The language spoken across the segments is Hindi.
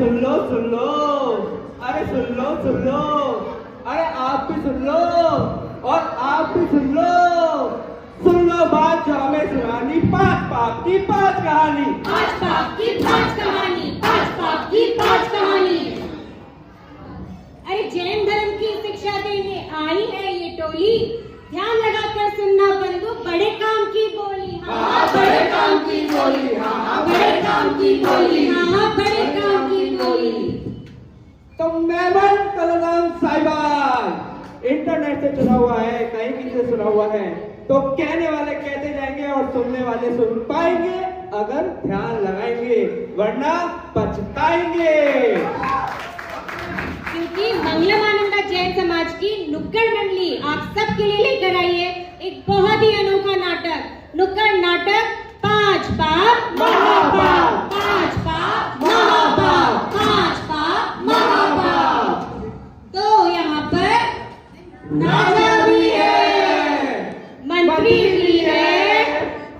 सुन लो सुन लो, अरे सुन लो सुन लो, अरे आप भी सुन लो और आप भी सुन लो बात जो हमें सुनानी, पांच पाप की पांच कहानी, पांच पाप की पांच कहानी, पांच पाप की पांच कहानी। अरे जैन धर्म की शिक्षा देने आई है ये टोली, ध्यान लगाकर सुनना बंधु, बड़े काम की बोली। हाँ बड़े काम की बोली, हाँ बड़े काम की बोली, हाँ बड़े काम की बोली। तो मेमन कलराम साहिबान इंटरनेट से चुना हुआ है, कहीं किसी से सुना हुआ है, तो कहने वाले कहते जाएंगे और सुनने वाले सुन पाएंगे अगर ध्यान लगाएंगे, वरना पछताएंगे। क्योंकि मंगलमानंदा जैन समाज की नुक्कड़ मंडली आप सबके लिए लेकर आई है एक बहुत ही अनोखा नाटक, नुक्कड़ नाटक पांच पाप महापाप, पांच पाप महापाप, पांच पाप महापाप। तो यहाँ पर राजा भी है, मंत्री भी है,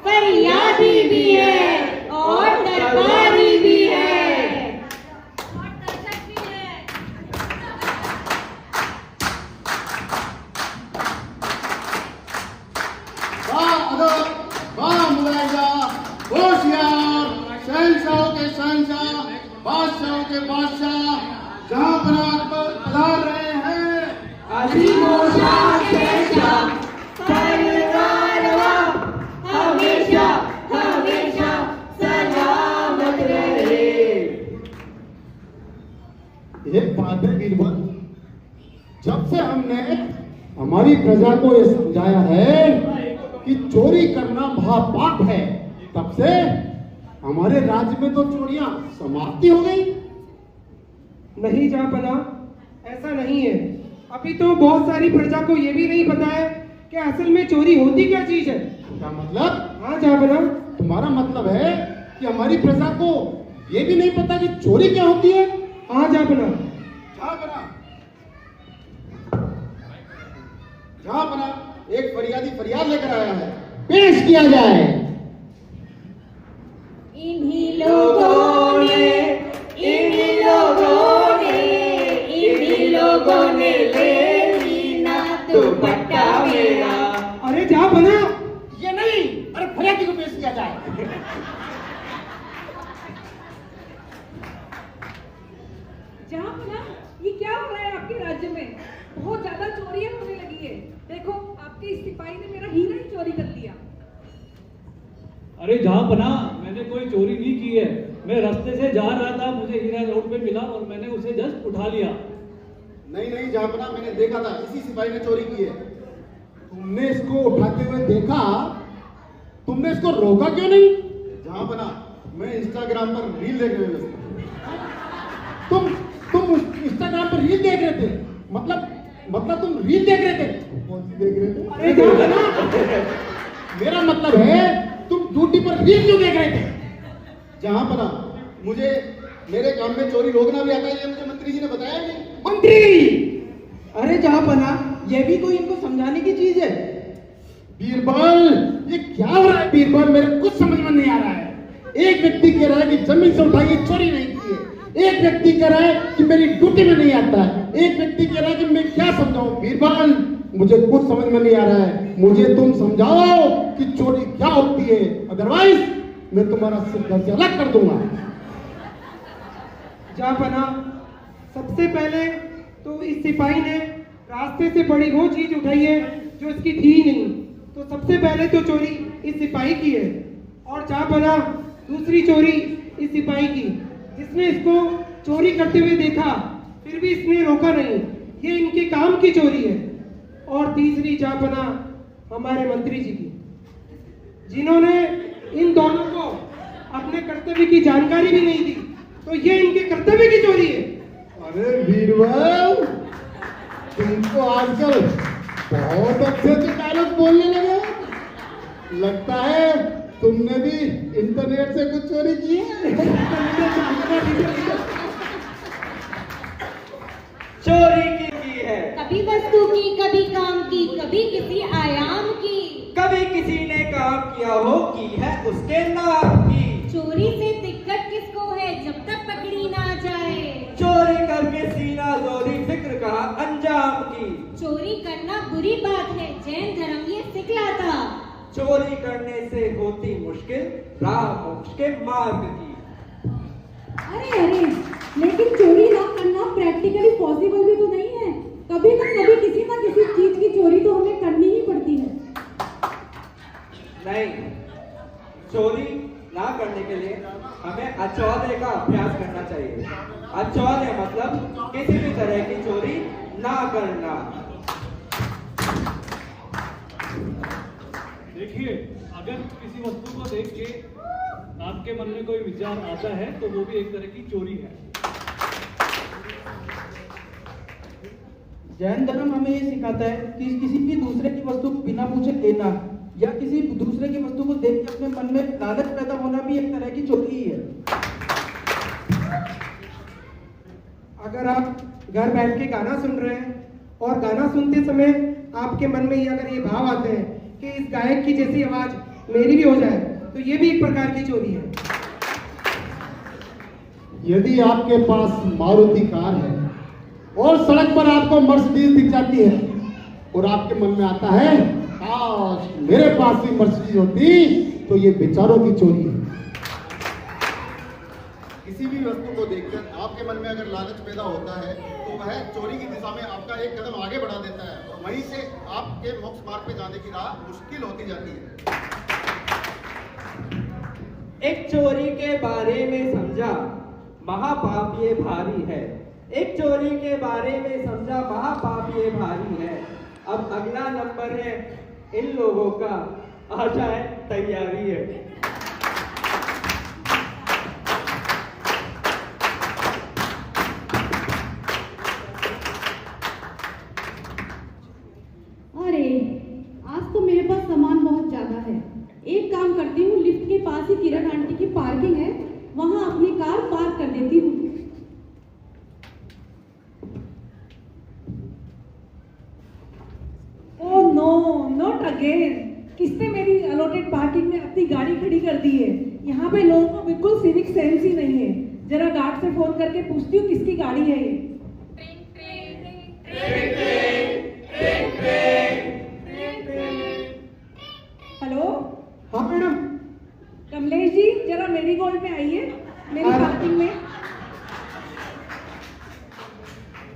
फरियादी भी है और दरबारी भी है और दर्शक भी है। शहंशाहों के शहंशाह, बादशाहों के बादशाह जहां पर पधार रहे हैं, हमेशा हमेशा सलामत रहे। ये बात है बीरबल, जब से हमने हमारी प्रजा को ये समझाया है कि चोरी करना महापाप है, तब से हमारे राज्य में तो चोरियां समाप्ति हो गई। नहीं जहाँपना, ऐसा नहीं है। अभी तो बहुत सारी प्रजा को ये भी नहीं पता है कि असल में चोरी होती क्या चीज है। क्या मतलब? हाँ जहाँपना, तुम्हारा मतलब है कि हमारी प्रजा को ये भी नहीं पता कि चोरी क्या होती है? हाँ जहाँपना, जहां बना एक फरियादी फरियाद लेकर आया है, पेश किया जाए। इन्हीं लोगों ने ले ली ना दुपट्टा मेरा। अरे जहाँपना, ये नहीं, अरे फरियादी को पेश किया जाए। जहाँपना, ये क्या हो रहा है आपके राज्य में? बहुत ज्यादा चोरियां होने लगी है। देखो आपके इस सिपाही ने मेरा हीरा ही चोरी कर लिया। अरे जहाँपना, मैंने कोई चोरी नहीं की है। मैं रास्ते से जा रहा था, मुझे हीरा रोड पे मिला और मैंने उसे जस्ट उठा लिया। नहीं जहाँपना, मैंने देखा था, इसी सिपाही ने चोरी की है। तुमने इसको उठाते हुए देखा, तुमने इसको रोका क्यों नहीं? जहाँपना, मैं इंस्टाग्राम पर रील देख रहे थे। तुम इंस्टाग्राम पर रील देख रहे थे? मतलब तुम रील देख रहे थे? कौन सी देख रहे थे? अरे जहाँपना, मेरा मतलब है तुम ड्यूटी पर रील क्यों देख रहे थे? जहाँपना, मुझे मेरे काम में चोरी रोकना भी आता है, ये मुझे मंत्री जी ने बताया नहीं। मंत्री! अरे जहाँपना, ये भी कोई इनको समझाने की चीज है। बीरबल, ये क्या हो रहा है बीरबल? मेरे कुछ समझ में नहीं आ रहा है। एक व्यक्ति कह रहा है कि जमीन से उठाई चोरी नहीं की है, एक व्यक्ति कह रहा है कि मेरी ड्यूटी में नहीं आता है, एक व्यक्ति कह रहा है कि मैं क्या समझाऊं। बीरबल, मुझे कुछ समझ में नहीं आ रहा है। मुझे तुम समझाओ कि चोरी क्या होती है, अदरवाइज मैं तुम्हारा सिर घर से अलग कर दूंगा। जहाँपना, सबसे पहले तो इस सिपाही ने रास्ते से बड़ी वो चीज उठाई है जो इसकी थी ही नहीं, तो सबसे पहले तो चोरी इस सिपाही की है। और जहाँपना, दूसरी चोरी इस सिपाही की, जिसने इसको चोरी करते हुए देखा फिर भी इसने रोका नहीं, ये इनके काम की चोरी है। और तीसरी जहाँपना, हमारे मंत्री जी की, जिन्होंने इन दोनों को अपने कर्तव्य की जानकारी भी नहीं दी, तो ये इनके कर्तव्य की चोरी है। अरे बीरबल, तुमको आजकल बहुत अच्छे डायलॉग बोलने लगे। लगता है तुमने भी इंटरनेट से कुछ चोरी की है। चोरी की है, कभी वस्तु की, कभी काम की, कभी किसी आयाम की, कभी किसी ने काम किया हो की है उसके नाम की। चोरी से दिक्कत किसको है जब तक पकड़ी ना जाए। करके सीना जोरी फिक्र कहा अंजाम की। चोरी करना बुरी बात है, जैन धर्म ये सिखलाता। चोरी करने से होती मुश्किल राह मोक्ष के मार्ग की। अरे लेकिन चोरी ना करना प्रैक्टिकली पॉसिबल भी तो नहीं है। कभी ना कभी किसी ना किसी चीज की चोरी तो हमें करनी ही पड़ती है। नहीं, चोरी ना करने के लिए हमें अचौदे का अभ्यास करना चाहिए। अचौदे मतलब किसी भी तरह की चोरी ना करना। देखिए, अगर किसी वस्तु को देख के आपके मन में कोई विचार आता है तो वो भी एक तरह की चोरी है। जैन धर्म हमें ये सिखाता है कि किसी भी दूसरे की वस्तु को बिना पूछे लेना या किसी दूसरे की वस्तु को देख के अपने मन में लालच पैदा होना भी एक तरह की चोरी ही है। अगर आप घर बैठ के गाना सुन रहे हैं और गाना सुनते समय आपके मन में अगर ये भाव आते हैं कि इस गायक की जैसी आवाज मेरी भी हो जाए, तो ये भी एक प्रकार की चोरी है। यदि आपके पास मारुति कार है और सड़क पर आपको मर्सिडीज दिख जाती है और आपके मन में आता है काश मेरे पास भी मर्सिडीज होती, तो ये बेचारों की चोरी है। किसी भी वस्तु को देखकर आपके मन में अगर लालच पैदा होता है तो वह चोरी की दिशा में आपका एक कदम आगे बढ़ा देता है और वहीं से आपके मोक्ष मार्ग पे जाने की राह मुश्किल होती जाती है। एक चोरी के बारे में समझा महापाप ये भारी है। एक चोरी के बारे में समझा महापाप ये भारी है। अब अगला नंबर है इन लोगों का, आशाएं तैयारी है। अरे आज तो मेरे पास सामान बहुत ज्यादा है। एक काम करती हूँ, लिफ्ट के पास ही किरण आंटी की पार्किंग है, वहां अपनी कार पार्क कर देती हूँ। Oh no, not again. किसने मेरी अलॉटेड पार्किंग में अपनी गाड़ी खड़ी कर दी है? यहाँ पे लोगों को बिल्कुल सिविक सेंस ही नहीं है। जरा गार्ड से फोन करके पूछती हूँ किसकी गाड़ी है ये। हेलो, हाँ मैडम। कमलेश जी जरा मेरीगोल्ड में आइए, मेरी पार्किंग में।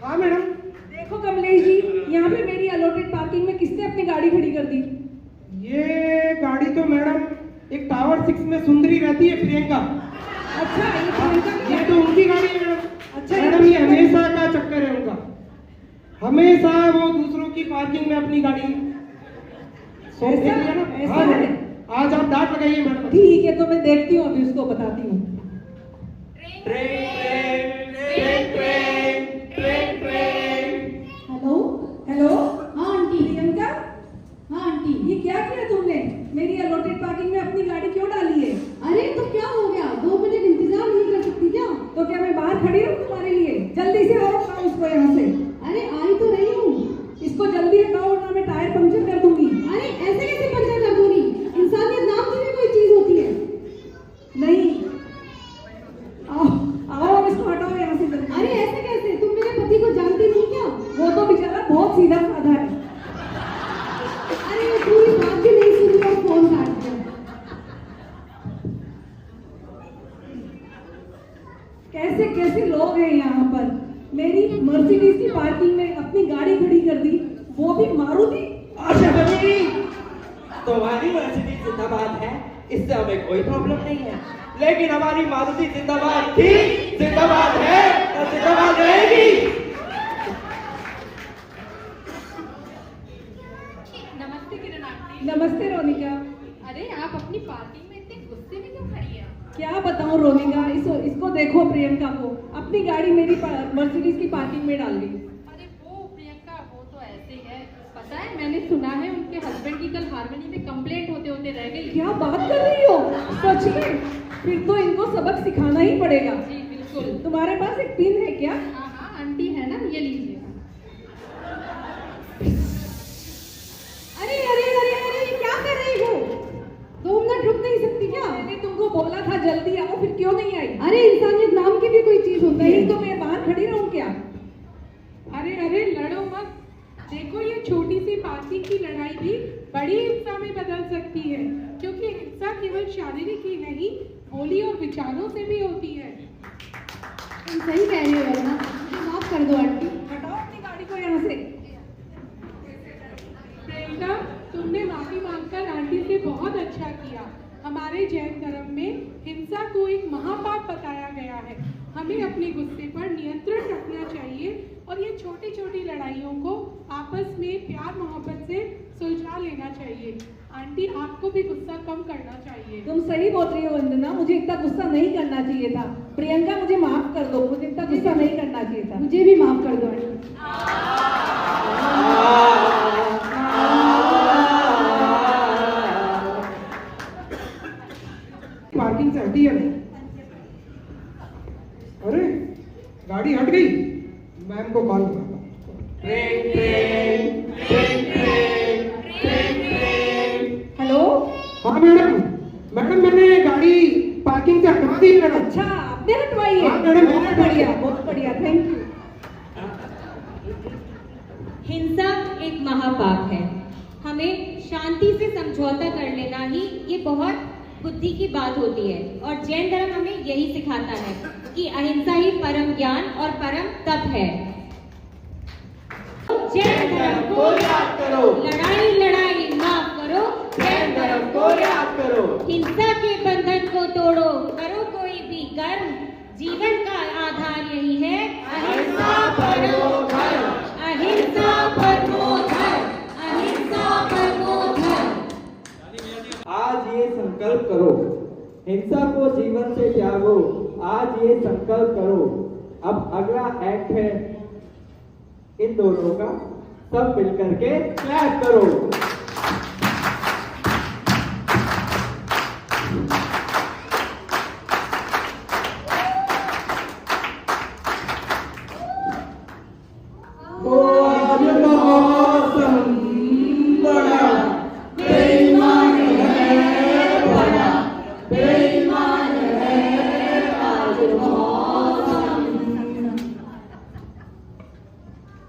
हाँ मैडम। देखो कमलेश जी, यहाँ पे मेरी अलॉटेड पार्किंग में किसने अपनी गाड़ी खड़ी कर दी? ये गाड़ी तो मैडम एक टावर 6 में सुंदरी रहती है, प्रियंका। अच्छा, ये प्रियंका की ये तो उनकी गाड़ी है मैडम। अच्छा, मैडम ये हमेशा का चक्कर है उनका, हमेशा वो दूसरों की पार्किंग में अपनी गाड़ी देख लिया ना। ऐसा हाँ है? मैडम, आज आप डांट लगाइए मैडम। ठीक है, तो मैं देखती हूँ, अभी उसको बताती हूँ। हेलो हेलो, हाँ आंटी। प्रियंका, हाँ आंटी। ये क्या किया तुमने? मेरी अलॉटेड पार्किंग में अपनी गाड़ी क्यों डाली है? अरे तो क्या हो गया, 2 मिनट इंतजार नहीं कर सकती क्या? तो क्या मैं बाहर खड़ी रहूं तुम्हारे लिए? जल्दी से हटाओ उसको यहाँ से। अरे आई तो रही हूँ, इसको जल्दी हटाओ वरना मैं टायर पंक्चर कर दूंगी। अरे ऐसे कैसे पंक्चर कर दूंगी? इंसानियत नाम की भी कोई चीज होती है। नहीं, आओ आओ, इसको हटाओ यहाँ से जल्दी। अरे ऐसे कैसे? तुम मेरे पति को जानती नहीं क्या? वो तो बेचारा बहुत सीधा साधा है। अरे वो पूरी बात भी नहीं सुनी और फोन काट दिया। कैसे कैसे लोग हैं यहाँ पर। मेरी मर्सिडीज की पार्किंग में अपनी गाड़ी खड़ी कर दी, वो भी मारुति। आशा बनी, तुम्हारी मर्सिडीज जिंदाबाद है, इससे हमें कोई प्रॉब्लम नहीं है, लेकिन हमारी मारुति जिंदाबाद थी, जिंदाबाद है और जिंदाबाद रहेगी। नमस्ते किरण आंटी। नमस्ते रोनिका। अरे आप अपनी पार्किंग में इतने गुस्से में क्यों खड़ी हैं? क्या बताऊं रोनिका, इसको देखो, प्रियंका को अपनी गाड़ी मेरी मर्सिडीज की पार्किंग में डाल दी। अरे वो प्रियंका, वो तो ऐसे ही है। पता है, मैंने सुना है उनके हस्बैंड की कल हारमोनी में कंप्लेंट होते होते रह गई। क्या बात कर रही हो? सच में? फिर तो इनको सबक सिखाना ही पड़ेगा। जी बिल्कुल। तुम्हारे पास एक पिन है क्या? हाँ हाँ आंटी है ना, ये लीजिए। अरे अरे अरे अरे, ये क्या कर रही हो? 2 मिनट रुक नहीं सकती क्या? मैंने तुमको बोला था जल्दी आओ, फिर क्यों नहीं आई? अरे इंसानियत नाम की भी कोई चीज होती है। नहीं तो मैं बाहर खड़ी रहूं क्या? अरे अरे लड़ो मत। देखो ये छोटी सी पार्किंग की लड़ाई भी बड़ी हिंसा में बदल सकती है, क्योंकि हिंसा केवल शारीरिक ही नहीं, बोली और विचारों से भी होती है। तुम सही कह रही हो वरना, मुझे माफ कर दो आंटी। हटाओ अपनी गाड़ी को यहाँ से। प्रियंका, तुमने माफी मांगकर आंटी से बहुत अच्छा किया। हमारे जैन धर्म में हिंसा को एक महापाप बताया गया है। हमें अपने गुस्से पर नियंत्रण रखना चाहिए और ये छोटी छोटी लड़ाइयों को आपस में प्यार मोहब्बत से सुलझा लेना चाहिए। आंटी, आपको भी गुस्सा कम करना चाहिए। तुम सही बोल रही हो वंदना, मुझे इतना गुस्सा नहीं करना चाहिए था। प्रियंका, मुझे माफ कर दो, मुझे इतना गुस्सा नहीं करना चाहिए था। मुझे भी माफ कर दो आंटी। पार्किंग से हटी है नहीं। अरे गाड़ी हट गई, मैम को कॉल करता हूं। हेलो। हाँ मैडम, मैंने गाड़ी पार्किंग से हटवा दी मैडम। अच्छा, आपने हटवाई है? हाँ मैडम, बहुत बढ़िया, बहुत बढ़िया, थैंक यू। हिंसा एक महापाप है। हमें शांति से समझौता कर लेना ही ये बहुत बुद्धि की बात होती है, और जैन धर्म हमें यही सिखाता है कि अहिंसा ही परम ज्ञान और परम तप है। जैन धर्म को याद करो, लड़ाई लड़ाई माफ करो, जैन धर्म को याद करो, हिंसा के बंधन को तोड़ो, करो कोई भी कर्म, जीवन का आधार यही है, अहिंसा परमो धर्म, अहिंसा परमो धर्म, अहिंसा परमो धर्म। आज ये संकल्प करो, हिंसा को जीवन से त्यागो। आज ये संकल्प करो। अब अगला एक्ट है इन दोनों का, सब मिलकर के क्लैप करो।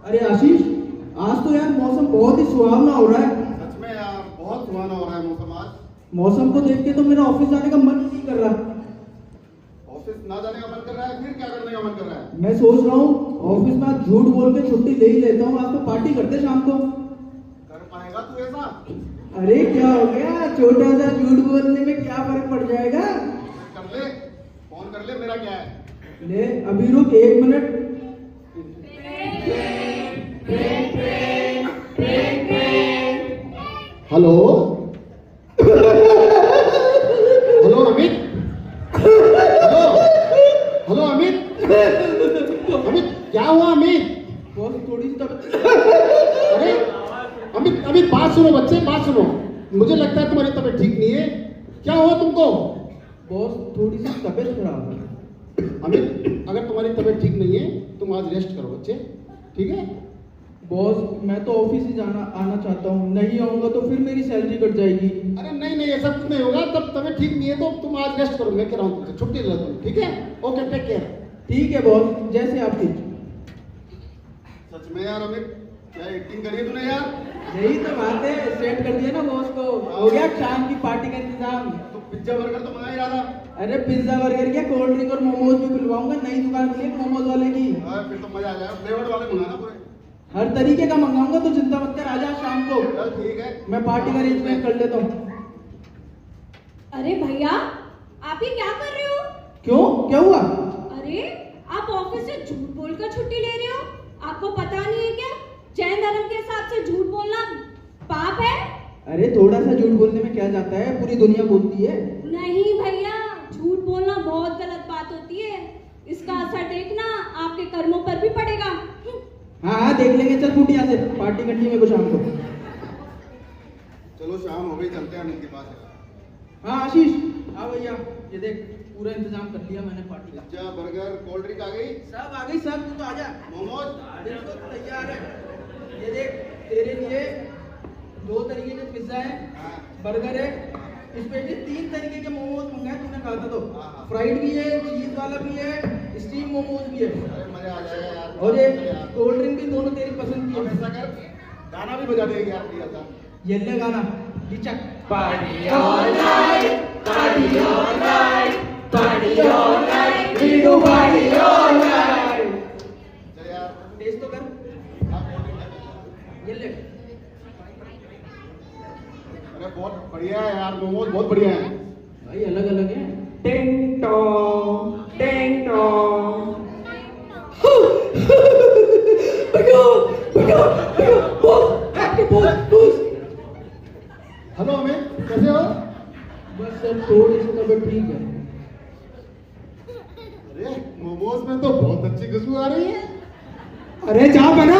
अरे आशीष, आज तो यार मौसम बहुत ही सुहावना हो रहा है। सच में यार बहुत सुहाना हो रहा है मौसम आज। मौसम को देख के तो मेरा ऑफिस जाने का मन नहीं कर रहा। ऑफिस ना जाने का मन कर रहा है, फिर क्या करने का मन कर रहा है? मैं सोच रहा हूँ ऑफिस में आज झूठ बोल के छुट्टी ले ही लेता हूँ। आज तो पार्टी करते शाम को। कर पाएगा तू ऐसा? अरे क्या हो गया, छोटा सा झूठ बोलने में क्या फर्क पड़ जाएगा। कर ले, फोन कर ले, मेरा क्या है। ले अभी रुक 1 minute. Hello hello Amit, hello hello Amit, Amit क्या हुआ अमित? बॉस थोड़ी सी अरे अमित, अमित बात सुनो बच्चे, बात सुनो। मुझे लगता है तुम्हारी तबीयत ठीक नहीं है। क्या हुआ तुमको? बॉस थोड़ी सी तबीयत खराब है। अमित, अगर तुम्हारी तबीयत ठीक नहीं है तुम आज रेस्ट करो बच्चे, ठीक है? बॉस मैं तो ऑफिस ही आना चाहता हूँ, नहीं आऊंगा तो फिर मेरी सैलरी कट जाएगी। अरे नहीं नहीं, ऐसा कुछ नहीं होगा। तब तबीयत ठीक नहीं है तो तुम आज रेस्ट करो। मैं कह रहा हूँ तुमसे छुट्टी ले लो तुम, ठीक है? Okay, take care. ठीक है बॉस, जैसे आपकी। सच में यार अमित, क्या एक्टिंग करी है तूने यार? यही तो बात है, सेट कर दिया ना बॉस को। हो गया शाम की पार्टी का इंतजाम। तो पिज्जा बर्गर तो मंगा ही रहा था। अरे पिज्जा बर्गर क्या, कोल्ड ड्रिंक और मोमोज भी खुलवाऊंगा। नई दुकान खुली है मोमोज वाले की। फिर तो मजा आ जाएगा। फ्लेवर्ड वाले मंगाना पूरे। हर तरीके का मंगाऊंगा, तो चिंता मत कर, आजा शाम को। चल ठीक है, मैं पार्टी का अरेंजमेंट कर लेता हूँ। अरे भैया, आप ये क्या कर रहे हो? क्यों, क्या हुआ? अरे आप ऑफिस से झूठ बोलकर छुट्टी ले रहे हो? आपको पता नहीं है क्या, जैन धर्म के हिसाब से झूठ बोलना पाप है? अरे थोड़ा सा झूठ बोलने में क्या जाता है, पूरी दुनिया बोलती है। नहीं भैया, झूठ बोलना बहुत गलत बात होती है। इसका असर देखना आपके कर्मों पर भी पड़ेगा। हाँ हाँ देख लेंगे। चल फूट यहाँ से, पार्टी करनी है शाम को। चलो शाम हो गई, चलते हैं अमित के पास। हाँ आशीष, हाँ भैया, ये देख पूरा इंतजाम कर लिया मैंने पार्टी का। पिज्जा बर्गर कोल्ड ड्रिंक आ गई? सब आ गई, सब। तू तो आजा। मोमोज बिल्कुल तैयार है। ये देख तेरे लिए 2 तरीके के पिज्जा है, बर्गर है, इसमें 3 तरीके के मोमोज मंगाए तूने कहा था तो। फ्राइड भी है, चीज वाला भी है, स्टीम मोमोज भी है। अरे मजा आ जाएगा यार। और ये कोल्ड ड्रिंक भी दोनों तेरी पसंद की अब है। ऐसा कर, गाना भी बजा देंगे यार प्रिया का। ये ले गाना डिचक। Party all night, party all night, party all night, we do party all night. चल यार, टेस्ट तो कर। आप कोल्ड ड्रिंक ले। ये ले। अरे बहुत बढ़िया है यार, मोमोज बहुत बढ़िया है। भाई अलग अलग है। Ding dong, ding dong. Hello Amit, कैसे हो? बस सर थोड़ी सी तबीयत ठीक है। अरे मोमोज में तो बहुत अच्छी खुशबू आ रही है। अरे जा बना।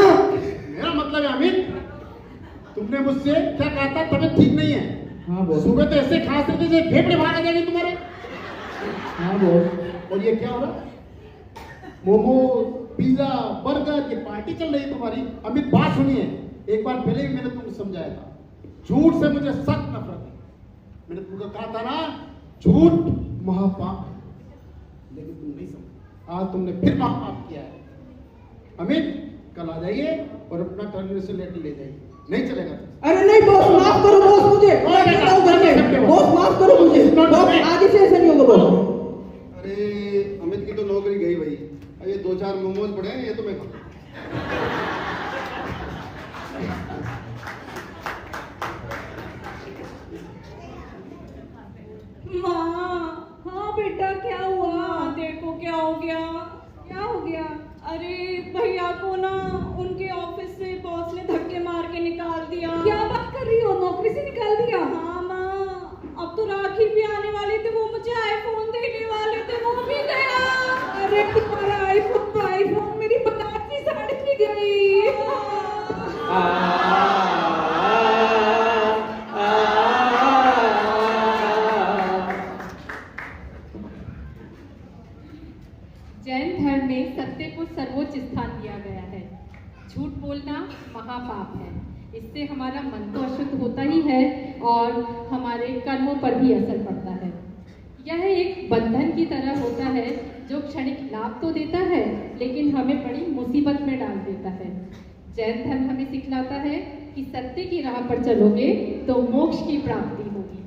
मेरा मतलब है अमित, तुमने मुझसे क्या कहा था तबीयत ठीक नहीं है? हाँ बोल। सुबह तो ऐसे खांस रहे थे जैसे फेफड़े बाहर आ जाएंगे तुम्हारे। हाँ बोल। और ये क्या हो रहा? मोमो, पिज्जा, बर्गर, ये पार्टी चल रही है तुम्हारी। अमित बात सुनिए, एक बार पहले भी मैंने तुमको समझाया था, झूठ से मुझे सख्त नफरत है। मैंने तुमको कहा था ना, झूठ महापाप है, लेकिन तुम नहीं समझे। आज तुमने फिर महापाप किया है। अमित कल आ जाइए और अपना टर्मिनेशन लेटर ले जाइए। नहीं चलेगा तो। अरे नहीं बॉस, माफ करो बॉस मुझे। मैं कहता हूँ घर में। बॉस माफ करो मुझे। बॉस आगे से ऐसा नहीं होगा बॉस। अरे अमित की तो नौकरी गई भाई। अब ये 2-4 मोमोज पड़े हैं, ये तो मैं खाऊं। माँ, हाँ बेटा क्या हुआ? देखो क्या हो गया। क्या हो गया? अरे भैया को ना उनके ऑफिस से बॉस ने धक्के मार के निकाल दिया। क्या बात कर रही हो? नौकरी से निकाल दिया? हाँ माँ, अब तो राखी भी आने वाली थी, वो मुझे आईफोन देने वाले थे, वो भी गया। अरे तुम्हारा आईफोन मेरी बनारसी साड़ी भी गई। जैन धर्म में सत्य को सर्वोच्च स्थान दिया गया है। झूठ बोलना महापाप है। इससे हमारा मन तो अशुद्ध होता ही है और हमारे कर्मों पर भी असर पड़ता है। यह एक बंधन की तरह होता है जो क्षणिक लाभ तो देता है लेकिन हमें बड़ी मुसीबत में डाल देता है। जैन धर्म हमें सिखलाता है कि सत्य की राह पर चलोगे तो मोक्ष की प्राप्ति होगी।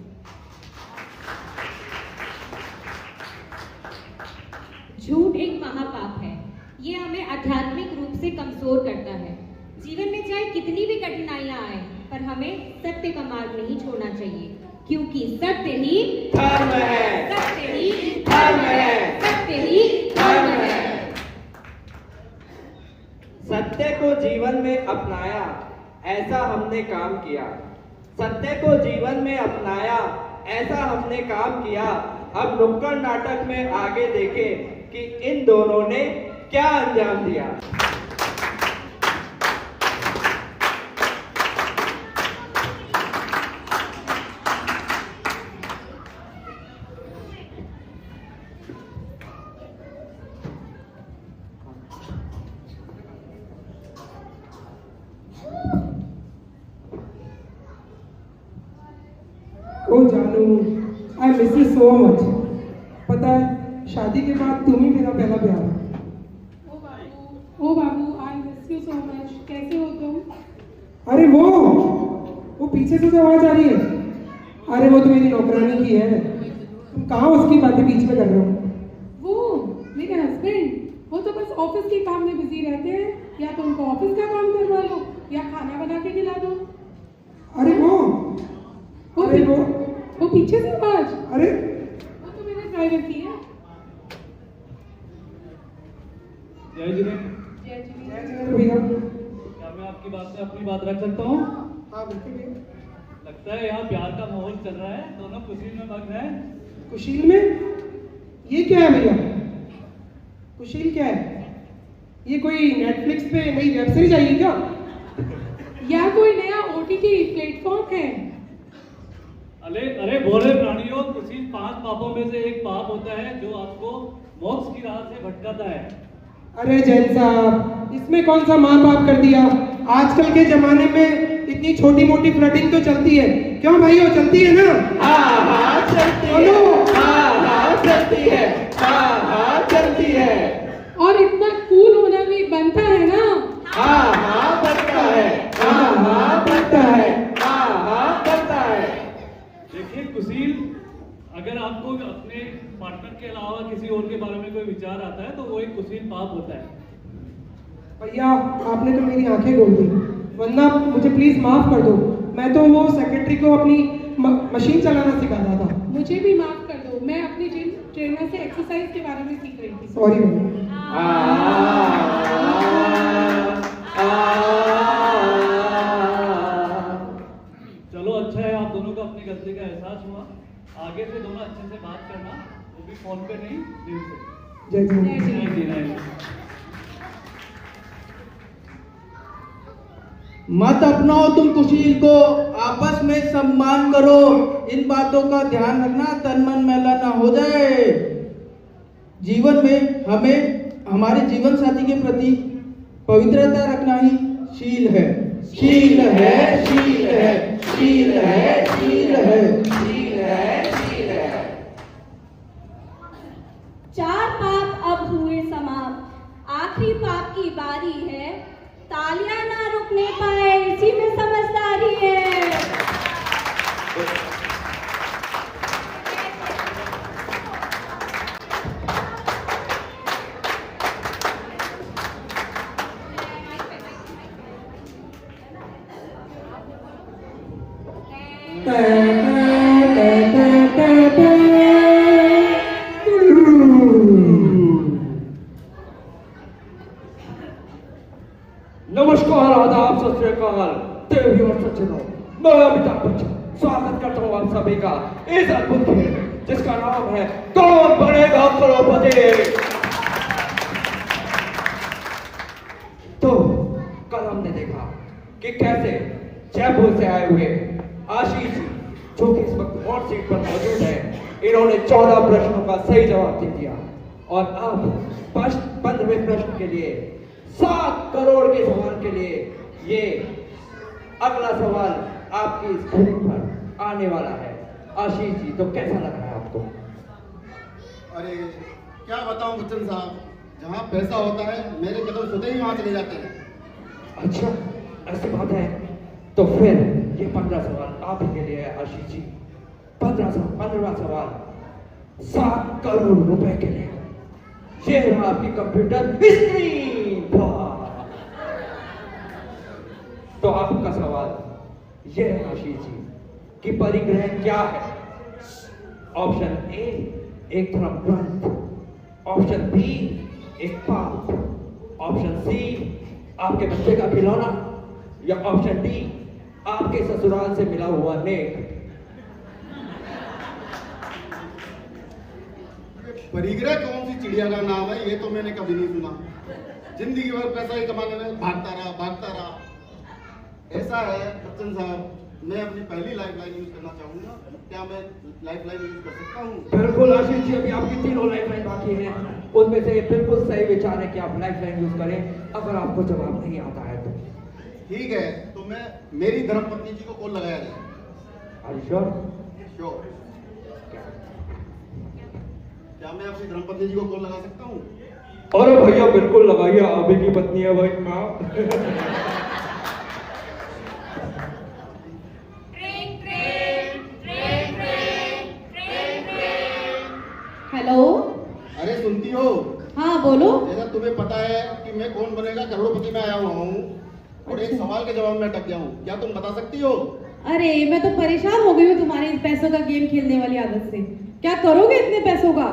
झूठ एक महापाप है। ये हमें आध्यात्मिक रूप से कमजोर करता है। जीवन में चाहे कितनी भी कठिनाइयां आए पर हमें सत्य का मार्ग नहीं छोड़ना चाहिए, क्योंकि सत्य ही धर्म है। सत्य ही धर्म है। सत्य ही धर्म है। सत्य को जीवन में अपनाया, ऐसा हमने काम किया। सत्य को जीवन में अपनाया, ऐसा हमने काम किया। अब नुक्कड़ नाटक में आगे देखें कि इन दोनों ने क्या अंजाम दिया। ओ जानू, आई मिस यू सो मच। पता है शादी के बाद तुम ही मेरा पहला प्यार है। ओ बाबू, I miss you so much. कैसे हो तुम? अरे वो पीछे से जो आवाज आ रही है, अरे वो तो मेरी नौकरानी की है। तुम कहाँ उसकी बातें बीच में कर रहे हो? वो मेरे हस्बैंड, वो तो बस ऑफिस के काम में बिजी रहते हैं। या तो उनको ऑफिस का काम करवा लो या खाना बना के खिला दो। अरे वो पीछे से आवाज, अरे वो तो मेरे ड्राइवर की है। जय जी ने जय जी। भैया। क्या मैं आपकी बात से अपनी बात रख सकता हूँ? हाँ बिल्कुल भैया। लगता है यहाँ प्यार का माहौल चल रहा है, दोनों खुशी में मग्न हैं। कुशील में? ये क्या है भैया? कुशील क्या है? ये कोई नेटफ्लिक्स पे नई वेब सीरीज आई है क्या? या कोई नया ओटीटी प्लेटफॉर्म है? अरे भोले प्राणियों, कुशील 5 पापों में से एक पाप होता है जो आपको मोक्ष की राह से भटकाता है। अरे जैन साहब, इसमें कौन सा महापाप कर दिया? आजकल के जमाने में इतनी छोटी मोटी फ्लर्टिंग तो चलती है, क्यों भाइयों चलती है ना? हाँ हाँ चलती है, हाँ हाँ चलती है, हाँ हाँ चलती है। और इतना कूल होना भी बनता है ना? हाँ हाँ बनता है, हाँ हाँ बनता है, हाँ हाँ बनता है। देखिए कुशील, अगर आपको अपने पार्टनर के अलावा किसी और के बारे में कोई विचार आता है तो वो एक कुशील पाप होता है। भैया आपने तो मेरी आंखें खोल दी, वरना मुझे प्लीज माफ कर दो। मैं तो वो सेक्रेटरी को अपनी मशीन चलाना सिखाता था। मुझे भी माफ कर दो, मैं अपनी जिम ट्रेनर से एक्सरसाइज के बारे में सीख रही थी। सॉरी भैया। चलो अच्छा है, आप दोनों को अपनी गलती का एहसास हुआ। आगे से दोनों अच्छे से बात करना, वो भी फोन पे नहीं, दिल से। जय जय। जय जी, जय जी। मत अपनाओ तुम कुशील को, आपस में सम्मान करो। इन बातों का ध्यान रखना, तन मन मैला ना हो जाए। जीवन में हमें हमारे जीवन साथी के प्रति पवित्रता रखना ही शील है। शील है, शील है, शील है, शील है, शील है, शील है। 4 पाप अब हुए समाप्त, आखिरी पाप की बारी है। तालियां ना रुकने पाए, इसी में समझदारी है। नमस्कार, आदाब, सत श्री अकाल, देवी और सज्जनों, मैं अमिताभ बच्चन स्वागत करता हूँ आप सभी का इस अद्भुत खेल में जिसका नाम है कौन बनेगा करोड़पति। तो कल हमने देखा कि कैसे जयपुर से आए हुए आशीष जी, जो कि इस वक्त हॉट सीट पर मौजूद है, इन्होंने 14 प्रश्नों का सही जवाब दे दिया। और अब 15वें प्रश्न के लिए 7 करोड़ के सवाल के लिए ये अगला सवाल आपकी स्क्रीन पर आने वाला है। आशीष जी, तो कैसा लग रहा है आपको? अरे क्या बताऊं बच्चन साहब, जहाँ पैसा होता है मेरे कदम स्वतः ही वहाँ चले जाते हैं। अच्छा, ऐसी बात है तो फिर ये 15 सवाल आप ही के लिए है आशीष जी। 15वां सवाल 7 करोड़ रुपए के लिए। ये है आपकी कंप्यूटर स्क्रीन पर। तो आपका सवाल ये है आशीष जी कि परिग्रह क्या है? ऑप्शन ए एक धर्म ग्रंथ, ऑप्शन बी एक पाप, ऑप्शन सी आपके बच्चे का खिलौना, या ऑप्शन डी आपके ससुराल से मिला हुआ नेक। परिग्रह कौन सी चिड़िया का नाम है, ये तो मैंने कभी नहीं सुना। जिंदगी भर पैसा ही कमाने में भागता रहा। ऐसा है बच्चन साहब, मैं अपनी पहली लाइफलाइन यूज करना चाहूंगा। क्या मैं लाइफलाइन यूज कर सकता हूँ? बिल्कुल आशीष जी, अभी आपकी 3 लाइफलाइन बाकी हैं, उनमें से बिल्कुल सही विचार है कि आप लाइफलाइन यूज करें। अगर आपको जवाब नहीं आता है तो ठीक है, तो मैं मेरी धर्मपत्नी जी को कॉल लगाया जाए। Are you sure? श्योर। क्या मैं अपनी धर्मपत्नी जी को कॉल लगा सकता हूँ? अरे भैया बिल्कुल लगाइए, आप ही की पत्नी है भाई माँ। हेलो। अरे सुनती हो? हाँ बोलो। जैसा तुम्हें पता है कि मैं कौन बनेगा करोड़पति में आया हुआ हूँ और एक सवाल के जवाब में अटक गया हूँ। क्या तुम बता सकती हो? अरे मैं तो परेशान हो गई हूँ तुम्हारे इस पैसों का गेम खेलने वाली आदत से। क्या करोगे इतने पैसों का?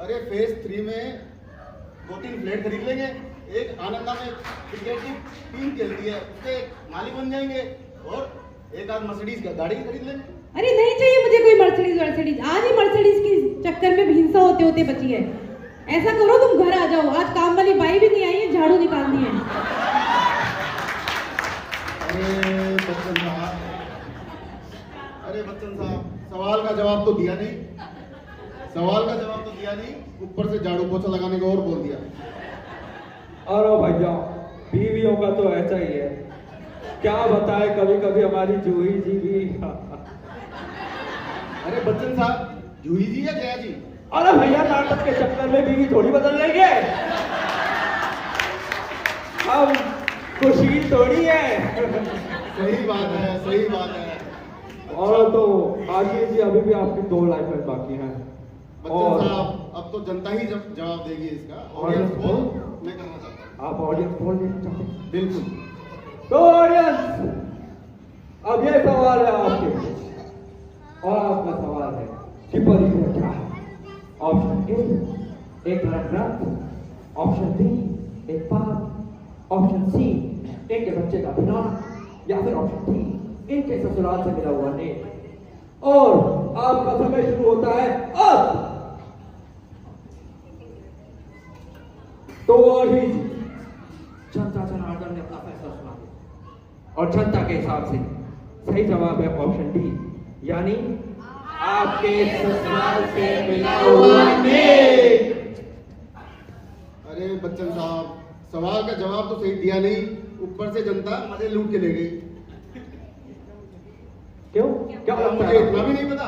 अरे फेज 3 में 2-3 फ्लैट खरीद लेंगे, एक आनंदा में क्रिकेट की टीम खेलती है, उसके मालिक बन जाएंगे और एक आध मर्सिडीज गाड़ी खरीद लेंगे। अरे नहीं चाहिए मुझे कोई मर्सिडीज। आज ही मर्सिडीज की चक्कर में हिंसा होते होते बची है। ऐसा करो तुम घर आ जाओ, आज काम वाली बाई भी नहीं आई है, झाड़ू निकालनी है। अरे बच्चन साहब, सवाल का जवाब तो दिया नहीं, ऊपर से झाड़ू पोछा लगाने को और बोल दिया। अरे भैया, बीवियों का तो ऐसा ही है क्या बताए, कभी कभी हमारी जूही जी भी। अरे बच्चन साहब, जूही जी या जया जी? अरे भैया, नाटक के चक्कर में बीवी थोड़ी बदल लेंगे। हम खुशी थोड़ी है। सही बात है, सही बात है। और तो आशीष जी, अभी भी आपकी 2 लाइफ बाकी हैं। बच्चन साहब, अब तो जनता ही जवाब देगी इसका। ऑडियंस पोल मैं करना चाहता हूँ। आप ऑडियंस पोल देना चाहते हैं? बिल्कुल। तो ऑडियंस, अब ये सवाल है आपके, और आपका सवाल है कि परिग्रह क्या है? ऑप्शन ए एक धर्म ग्रंथ, ऑप्शन बी एक पाप, ऑप्शन सी इनके बच्चे का खिलौना, या फिर ऑप्शन डी इनके ससुराल से मिला हुआ नेक। और आपका समय शुरू होता है अब। तो आशीष, जनता जनार्दन ने अपना फैसला सुना दिया, और जनता के हिसाब से सही जवाब है ऑप्शन डी, यानी आपके ससुराल से मिला हुआ नेक। अरे बच्चन साहब, सवाल का जवाब तो सही दिया नहीं, ऊपर से जनता मजे लूट के ले गई। क्यों? क्या लगता मुझे है? इतना भी नहीं पता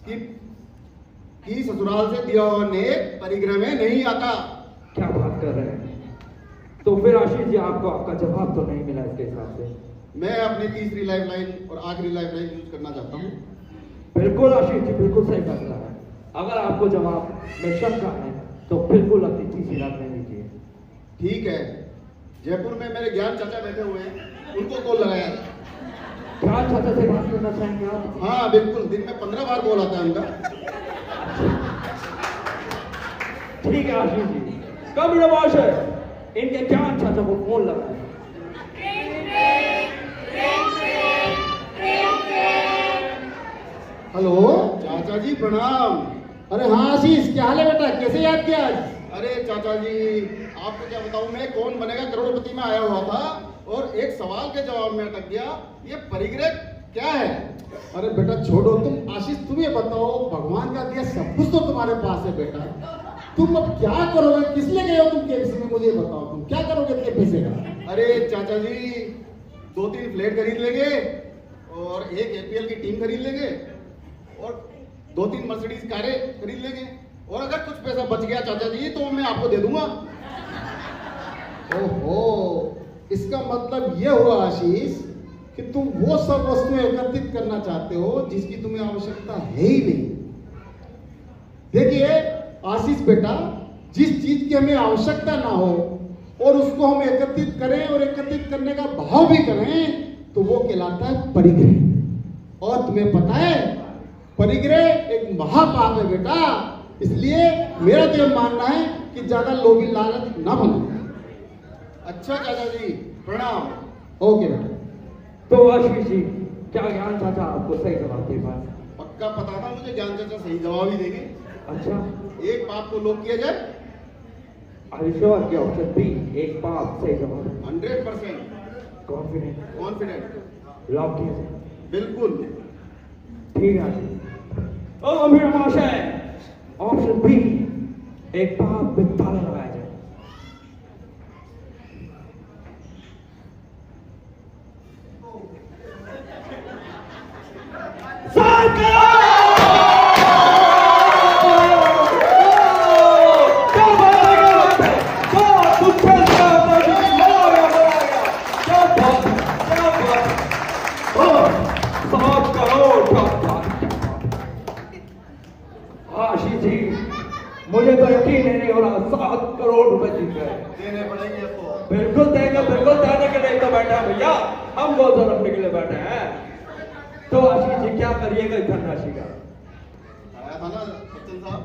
कि ससुराल से दिया हुआ नेक परिग्रह में नहीं आता। क्या बात कर रहे हैं? तो फिर आशीष जी, आपको आपका जवाब तो नहीं मिला इसके हिसाब से। मैं अपनी तीसरी लाइफ लाइन और आखिरी लाइफ लाइन यूज करना चाहता हूँ। बिल्कुल आशीष जी, बिल्कुल सही फैसला है। अगर आपको जवाब में शंका है तो बिल्कुल अपनी तीसरी लाइफ लाइन लीजिए। ठीक है, जयपुर में मेरे ज्ञान चाचा बैठे हुए हैं, उनको कॉल लगाया। ज्ञान चाचा से बात करना चाहेंगे आप? हाँ बिल्कुल, दिन में 15 बार कॉल आता है उनका। ठीक है आशीष जी, कब महाशय इनके ज्ञान चाचा को फोन लगाए। हेलो चाचा जी प्रणाम। अरे हाँ आशीष, क्या हाल है बेटा, कैसे याद किया आज? अरे चाचा जी, आपको क्या बताऊं, मैं कौन बनेगा करोड़पति में आया हुआ था और एक सवाल के जवाब में अटक गया। ये परिग्रह क्या है? अरे बेटा छोड़ो तुम, आशीष तुम ये बताओ, भगवान का दिया सब कुछ तो तुम्हारे पास है बेटा, तुम अब क्या करोगे? किस लिए गए हो तुम केबीसी में? मुझे बताओ, तुम क्या करोगे इतने पैसे का? अरे चाचा जी, 2-3 फ्लैट खरीद लेंगे और एक APL की टीम खरीद लेंगे और 2-3 मर्सिडीज कारें खरीद लेंगे, और अगर कुछ पैसा बच गया चाचा जी तो मैं आपको दे दूंगा। ओहो, इसका मतलब ये हुआ आशीष कि तुम वो सब वस्तुएं एकत्रित करना चाहते हो जिसकी तुम्हें आवश्यकता है ही नहीं। देखिए आशीष बेटा, जिस चीज की हमें आवश्यकता ना हो और उसको हम एकत्रित करें और एकत्रित करने का भाव भी करें तो वो कहलाता है परिग्रह। और तुम्हें पता है, परिग्रह एक महापाप है बेटा, इसलिए मेरा तो मानना है कि ज्यादा लोभी लालच ना बनो। अच्छा चाचा जी प्रणाम। ओके बेटा। तो आशीष जी, क्या ज्ञान चाचा आपको सही जवाब दे पाए? पक्का पता था मुझे ज्ञान चाचा सही जवाब ही देंगे। अच्छा, एक पाप को लोप किया जाए। श्योर कि ऑप्शन बी एक पाप सही जवाब? 100% कॉन्फिडेंट? कॉन्फिडेंट। लॉक किया जाए? बिल्कुल। ठीक है आशीष। ओ अमीर महाशय, ऑप्शन बी एक पाप पे ताला लगाया जाए। साथ करो! क्या बात है, क्या बात है! बहुत उच्छल क्या बात है! क्या बात है, क्या बात है! साथ करो, क्या बात है! आशीष जी, मुझे तो यकीन नहीं हो रहा, 7 करोड़ रुपए जीत गए। देने पड़ेंगे आपको। बिल्कुल देंगे, बिल्कुल देने के लिए तो बैठे हैं भैया, हम गोद रखने के लिए बैठे हैं। तो आशीष जी, क्या करिएगा इस धनराशि का? आया था ना बच्चन साहब,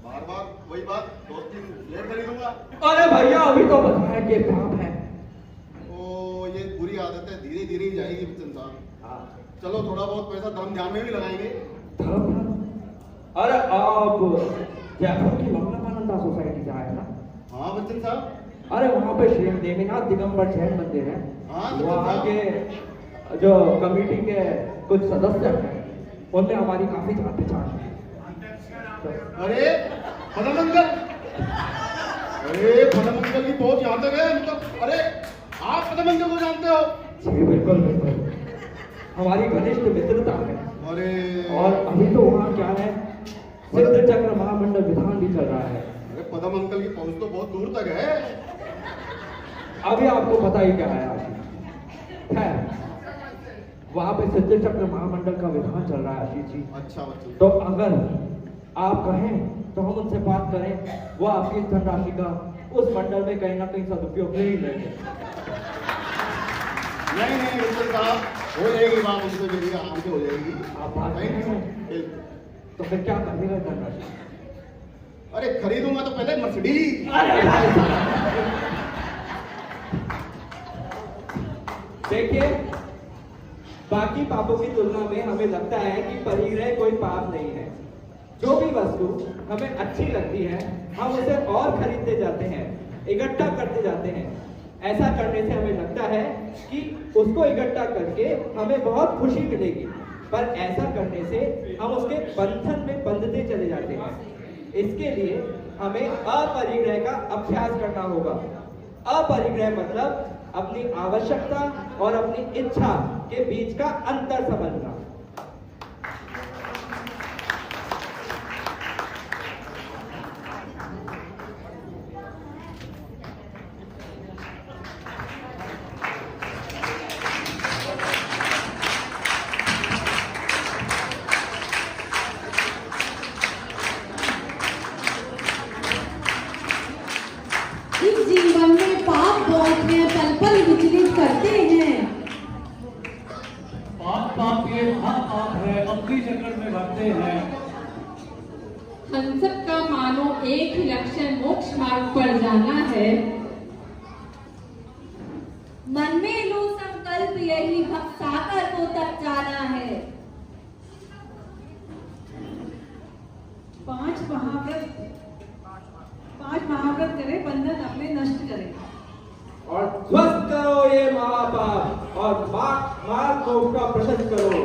बार बार वही बात, 2-3 फ्लैट खरीदूंगा। अरे भैया, अभी तो बताया कि पाप है। ओ ये बुरी आदत है, धीरे धीरे ही जाएगी बच्चन साहब। हाँ। चलो थोड़ा बहुत पैसा धर्म ध्यान में भी लगाएंगे। धर्म? अरे आप जयपुर की मंगलामानंदा सोसाइटी से आए ना? हाँ बच्चन साहब। अरे वहाँ पे श्री देवीनाथ दिगंबर जैन मंदिर है। हाँ, वहाँ के जो कमेटी के कुछ सदस्य हैं, उनमें हमारी काफी जान पहचान है। अरे फनमंगल, अरे फनमंगल की पहुंच यहाँ तक है मतलब। अरे आप फनमंगल को जानते हो? जी बिल्कुल बिल्कुल, हमारी घनिष्ठ मित्रता है। अरे और अभी तो वहाँ क्या है, सिद्ध चक्र महामंडल विधान भी चल रहा है। अरे पदम अंकल की पहुंच तो बहुत दूर तक है। अभी आपको पता ही क्या है आशीष है, वहाँ पे सिद्ध चक्र महामंडल का विधान चल रहा है आशीष जी। अच्छा बच्चे, तो अगर आप कहें तो हम उनसे बात करें, वो आपकी इस धनराशि का उस मंडल में कहीं ना कहीं सदुपयोग ले ही लेंगे। नहीं मिस्टर साहब, हो जाएगी बात उनसे, मेरी आराम से हो जाएगी। आप बात Thank you। करें तो फिर क्या करेगा धनराशि? अरे खरीदूंगा तो पहले मर्सिडीज। देखिए, बाकी पापों की तुलना में हमें लगता है कि परिग्रह कोई पाप नहीं है। जो भी वस्तु हमें अच्छी लगती है हम उसे और खरीदते जाते हैं, इकट्ठा करते जाते हैं। ऐसा करने से हमें लगता है कि उसको इकट्ठा करके हमें बहुत खुशी मिलेगी, पर ऐसा करने से हम उसके बंधन में बंधते चले जाते हैं। इसके लिए हमें अपरिग्रह का अभ्यास करना होगा। अपरिग्रह मतलब अपनी आवश्यकता और अपनी इच्छा के बीच का अंतर समझना। इस जीवन में पाप बहुत में पल पल विचलित करते हैं। पाप पाप ये महापाप है, अपनी चक्कर में भरते हैं। हम सबका मानो एक ही लक्ष्य मोक्ष मार्ग पर जाना है। मन में लो संकल्प यही भक्साकर को तक जाना है। 5 महाव्रत करें, बंधन अपने नष्ट करें। और ध्वस्त करो ये महापाप और मार्ग को उसका प्रशस्त करो।